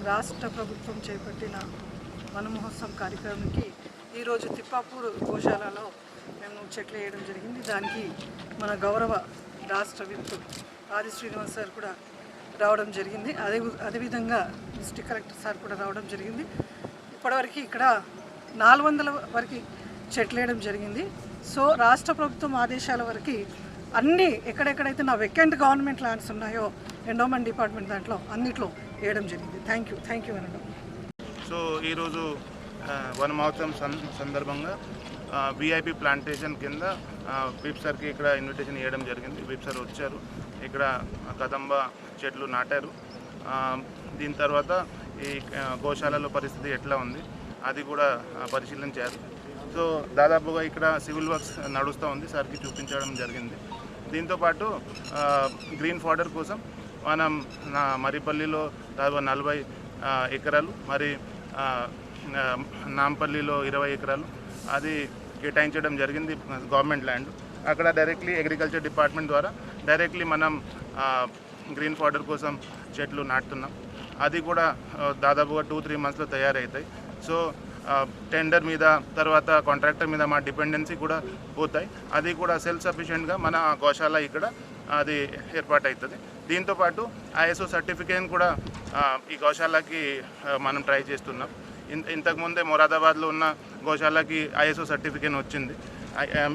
రాష్ట్ర ప్రభుత్వం చేపట్టిన వన మహోత్సవం కార్యక్రమానికి ఈరోజు తిప్పాపూర్ గోశాలలో మేము చెట్లు వేయడం జరిగింది. దానికి మన గౌరవ రాష్ట్ర విప్ ఆది శ్రీనివాస్ సార్ కూడా రావడం జరిగింది. అదేవిధంగా డిస్ట్రిక్ట్ కలెక్టర్ సార్ కూడా రావడం జరిగింది. ఇప్పటివరకు ఇక్కడ 400 వరకు చెట్లు వేయడం జరిగింది. సో రాష్ట్ర ప్రభుత్వం ఆదేశాల వరకు అన్నీ ఎక్కడెక్కడైతే నా వెకెంట్ గవర్నమెంట్ ల్యాండ్స్ ఉన్నాయో ఎండోమెంట్ డిపార్ట్మెంట్ దాంట్లో అన్నిట్లో వేయడం జరిగింది. థ్యాంక్ యూ అనడం. సో ఈరోజు వన మహోత్సవం సందర్భంగా విఐపి ప్లాంటేషన్ కింద విప్ సార్కి ఇక్కడ ఇన్విటేషన్ ఇవ్వడం జరిగింది. విప్ సార్ వచ్చారు, ఇక్కడ కదంబ చెట్లు నాటారు. దీని తర్వాత ఈ గోశాలలో పరిస్థితి ఎట్లా ఉంది అది కూడా పరిశీలించారు. సో దాదాపుగా ఇక్కడ సివిల్ వర్క్స్ నడుస్తూ ఉంది, సార్కి చూపించడం జరిగింది. దీంతోపాటు గ్రీన్ ఫాడర్ కోసం మనం మరిపల్లిలో దాదాపు 40 ఎకరాలు, మరి నాంపల్లిలో 20 ఎకరాలు అది కేటాయించడం జరిగింది గవర్నమెంట్ ల్యాండ్. అక్కడ డైరెక్ట్లీ అగ్రికల్చర్ డిపార్ట్మెంట్ ద్వారా డైరెక్ట్లీ మనం గ్రీన్ ఫాడర్ కోసం చెట్లు నాటుతున్నాం. అది కూడా దాదాపుగా 2-3 మంత్స్లో తయారవుతాయి. సో టెండర్ మీద తర్వాత కాంట్రాక్టర్ మీద మా డిపెండెన్సీ కూడా పోతాయి. అది కూడా సెల్ఫ్ సఫిషియెంట్గా మన గోశాల ఇక్కడ అది ఏర్పాటు అవుతుంది. దీంతోపాటు ఐఎస్ఓ సర్టిఫికేట్ కూడా ఈ గోశాలకి మనం ట్రై చేస్తున్నాం. ఇంతకుముందే మొరాదాబాద్లో ఉన్న గోశాలకి ఐఎస్ఓ సర్టిఫికేట్ వచ్చింది.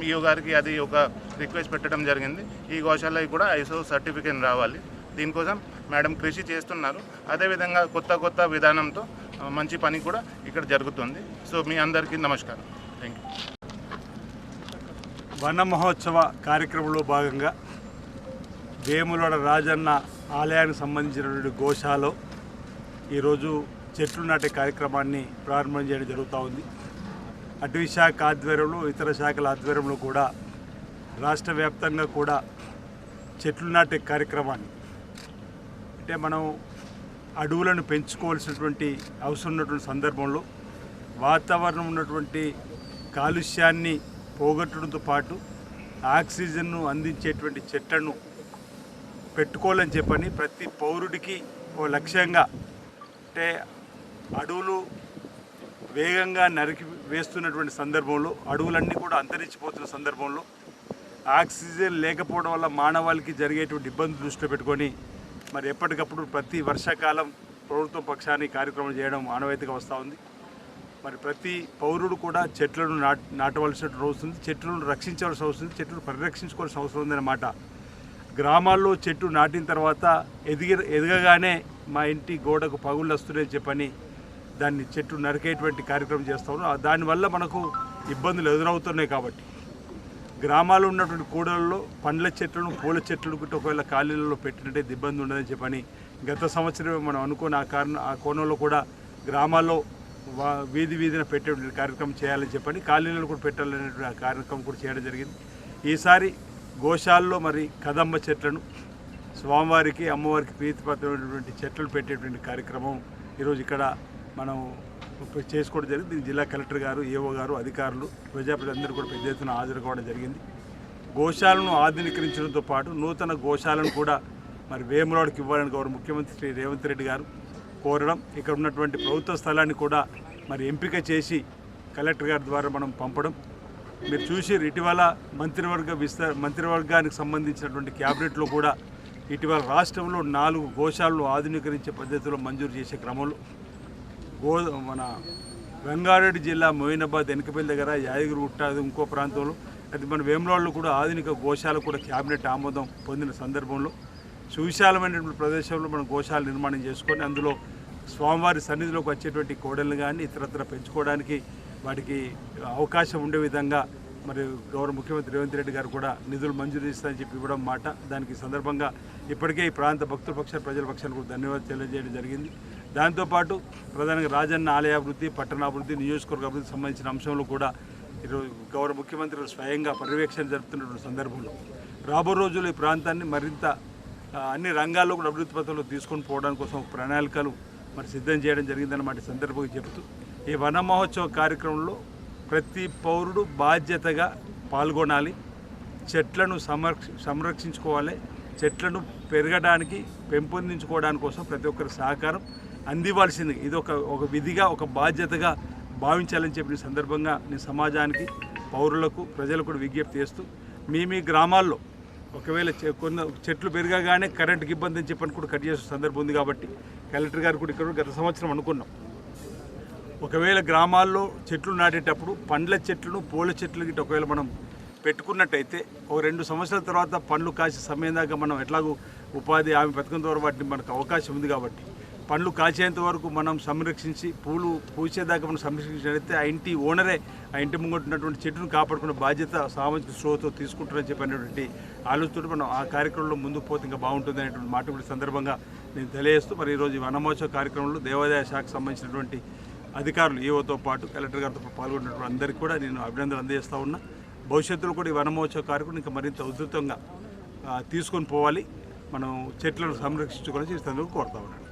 ఈఓ గారికి అది ఒక రిక్వెస్ట్ పెట్టడం జరిగింది. ఈ గోశాలకి కూడా ఐఎస్ఓ సర్టిఫికేట్ రావాలి. దీనికోసం మేడం కృషి చేస్తున్నారు. అదేవిధంగా కొత్త విధానంతో మంచి పని కూడా ఇక్కడ జరుగుతుంది. సో మీ అందరికీ నమస్కారం. Thank you. వన మహోత్సవ కార్యక్రమంలో భాగంగా వేములవాడ రాజన్న ఆలయానికి సంబంధించినటువంటి గోశాలలో ఈరోజు చెట్లు నాటే కార్యక్రమాన్ని ప్రారంభం చేయడం జరుగుతూ ఉంది. అటవీ శాఖ ఆధ్వర్యంలో ఇతర శాఖల ఆధ్వర్యంలో కూడా రాష్ట్ర వ్యాప్తంగా కూడా చెట్లు నాటే కార్యక్రమాన్ని, అంటే మనం అడవులను పెంచుకోవాల్సినటువంటి అవసరం ఉన్నటువంటి సందర్భంలో వాతావరణం ఉన్నటువంటి కాలుష్యాన్ని పోగొట్టడంతో పాటు ఆక్సిజన్ను అందించేటువంటి చెట్లను పెట్టుకోవాలని చెప్పని ప్రతి పౌరుడికి ఓ లక్ష్యంగా, అంటే అడవులు వేగంగా నరికి వేస్తున్నటువంటి సందర్భంలో, అడవులన్నీ కూడా అంతరించిపోతున్న సందర్భంలో ఆక్సిజన్ లేకపోవడం వల్ల మానవాళికి జరిగేటువంటి ఇబ్బందులు దృష్టిలో పెట్టుకొని మరి ఎప్పటికప్పుడు ప్రతి వర్షాకాలం ప్రభుత్వం పక్షాన్ని కార్యక్రమం చేయడం ఆనవాయితీగా వస్తూ ఉంది. మరి ప్రతి పౌరుడు కూడా చెట్లను నాటవలసిన అవసరం ఉంది, చెట్లను రక్షించవలసిన అవసరం ఉంది, చెట్లను పరిరక్షించుకోవాల్సిన అవసరం ఉందన్నమాట. గ్రామాల్లో చెట్టు నాటిన తర్వాత ఎదగగానే మా ఇంటి గోడకు పగుళ్ళు వస్తున్నాయని చెప్పని దాన్ని చెట్టు నరికేటువంటి కార్యక్రమం చేస్తూ ఉన్నాం. దానివల్ల మనకు ఇబ్బందులు ఎదురవుతున్నాయి. కాబట్టి గ్రామాల్లో ఉన్నటువంటి కూడలలో పండ్ల చెట్లను, పూల చెట్లను కూడా ఒకవేళ ఖాళీలలో పెట్టినట్టయితే ఇబ్బంది ఉండదని చెప్పని గత సంవత్సరం మనం అనుకున్న ఆ కోణంలో కూడా గ్రామాల్లో వీధిన పెట్టేటువంటి కార్యక్రమం చేయాలని చెప్పని ఖాళీలను కూడా పెట్టాలనేటువంటి ఆ కార్యక్రమం కూడా చేయడం జరిగింది. ఈసారి గోశాలలో మరి కదంబ చెట్లను స్వామివారికి, అమ్మవారికి ప్రీతిపాత్రమైనటువంటి చెట్లు పెట్టేటువంటి కార్యక్రమం ఈరోజు ఇక్కడ మనం చేసుకోవడం జరిగింది. దీనికి జిల్లా కలెక్టర్ గారు, ఏఓ గారు, అధికారులు, ప్రజాప్రతినిధులందరూ కూడా పెద్ద ఎత్తున హాజరు కావడం జరిగింది. గోశాలను ఆధునీకరించడంతో పాటు నూతన గోశాలను కూడా మరి వేములవాడకి ఇవ్వాలని గౌరవ ముఖ్యమంత్రి శ్రీ రేవంత్ రెడ్డి గారు కోరడం, ఇక్కడ ఉన్నటువంటి ప్రభుత్వ స్థలాన్ని కూడా మరి ఎంపిక చేసి కలెక్టర్ గారి ద్వారా మనం పంపడం మీరు చూసి, ఇటీవల మంత్రివర్గానికి సంబంధించినటువంటి క్యాబినెట్లో కూడా ఇటీవల రాష్ట్రంలో 4 గోశాలను ఆధునీకరించే పద్ధతిలో మంజూరు చేసే క్రమంలో మన రంగారెడ్డి జిల్లా మోయినాబాద్ వెనకపల్లి దగ్గర యాదగిరిగుట్ట ఇంకో ప్రాంతంలో, అది మన వేములవాడలో కూడా ఆధునిక గోశాల కూడా క్యాబినెట్ ఆమోదం పొందిన సందర్భంలో సువిశాలమైనటువంటి ప్రదేశంలో మనం గోశాల నిర్మాణం చేసుకొని అందులో స్వామివారి సన్నిధిలోకి వచ్చేటువంటి కోడలను కానీ ఇతరత్ర పెంచుకోవడానికి వాటికి అవకాశం ఉండే విధంగా మరి గౌరవ ముఖ్యమంత్రి రేవంత్ రెడ్డి గారు కూడా నిధులు మంజూరు చేస్తారని చెప్పి ఇవ్వడం మాట. దానికి సందర్భంగా ఇప్పటికే ఈ ప్రాంత భక్తుల పక్షాలు, ప్రజల పక్షాన్ని కూడా ధన్యవాదాలు తెలియజేయడం జరిగింది. దాంతోపాటు ప్రధానంగా రాజన్న ఆలయాభివృద్ధి, పట్టణాభివృద్ధి, నియోజకవర్గ అభివృద్ధికి సంబంధించిన అంశంలో కూడా ఈరోజు గౌరవ ముఖ్యమంత్రి స్వయంగా పర్యవేక్షణ జరుపుతున్నటువంటి సందర్భంలో రాబో రోజుల్లో ఈ ప్రాంతాన్ని మరింత అన్ని రంగాల్లో కూడా అభివృద్ధి పథంలో తీసుకొని పోవడానికి కోసం ప్రణాళికలు మరి సిద్ధం చేయడం జరిగిందన్నమాట సందర్భంగా చెబుతూ, ఈ వన మహోత్సవ కార్యక్రమంలో ప్రతి పౌరుడు బాధ్యతగా పాల్గొనాలి. చెట్లను సంరక్షించుకోవాలి. చెట్లను పెరగడానికి, పెంపొందించుకోవడానికి కోసం ప్రతి ఒక్కరి సహకారం అందివ్వాల్సింది. ఇది ఒక విధిగా ఒక బాధ్యతగా భావించాలని చెప్పిన సందర్భంగా నేను సమాజానికి పౌరులకు ప్రజలకు కూడా విజ్ఞప్తి చేస్తూ మీ గ్రామాల్లో ఒకవేళ కొన్ని చెట్లు పెరగగానే కరెంటుకి ఇబ్బంది అని చెప్పని కూడా కట్ చేసే సందర్భం ఉంది. కాబట్టి కలెక్టర్ గారు కూడా ఇక్కడ గత సంవత్సరం అనుకున్నాం, ఒకవేళ గ్రామాల్లో చెట్లు నాటేటప్పుడు పండ్ల చెట్లను పూల చెట్లు గిట్ట ఒకవేళ మనం పెట్టుకున్నట్టయితే ఒక 2 సంవత్సరాల తర్వాత పండ్లు కాసే సమయం దాకా మనం ఎట్లాగూ ఉపాధి హామీ పథకం ద్వారా వాటిని మనకు అవకాశం ఉంది. కాబట్టి పండ్లు కాచేంత వరకు మనం సంరక్షించి పూలు పూసేదాకా మనం సంరక్షించినట్లయితే ఆ ఇంటి ఓనరే ఆ ఇంటి ముంగట ఉన్నటువంటి చెట్టును కాపాడుకునే బాధ్యత సామాజిక స్పృహతో తీసుకుంటారని చెప్పినటువంటి ఆలోచనతో మనం ఆ కార్యక్రమంలో ముందుకు పోతే ఇంకా బాగుంటుంది అనేటువంటి మాట కూడా సందర్భంగా నేను తెలియజేస్తూ మరి ఈరోజు ఈ వనమహోత్సవ కార్యక్రమంలో దేవాదాయ శాఖకు సంబంధించినటువంటి అధికారులు ఈఓతో పాటు కలెక్టర్ గారితో పాల్గొన్నటువంటి అందరికీ కూడా నేను అభినందనలు అందజేస్తూ ఉన్నా. భవిష్యత్తులో కూడా ఈ వనమహోత్సవ కార్యక్రమం ఇంకా మరింత ఉధృతంగా తీసుకొని పోవాలి, మనం చెట్లను సంరక్షించుకోవాలని కోరుతా ఉన్నాను.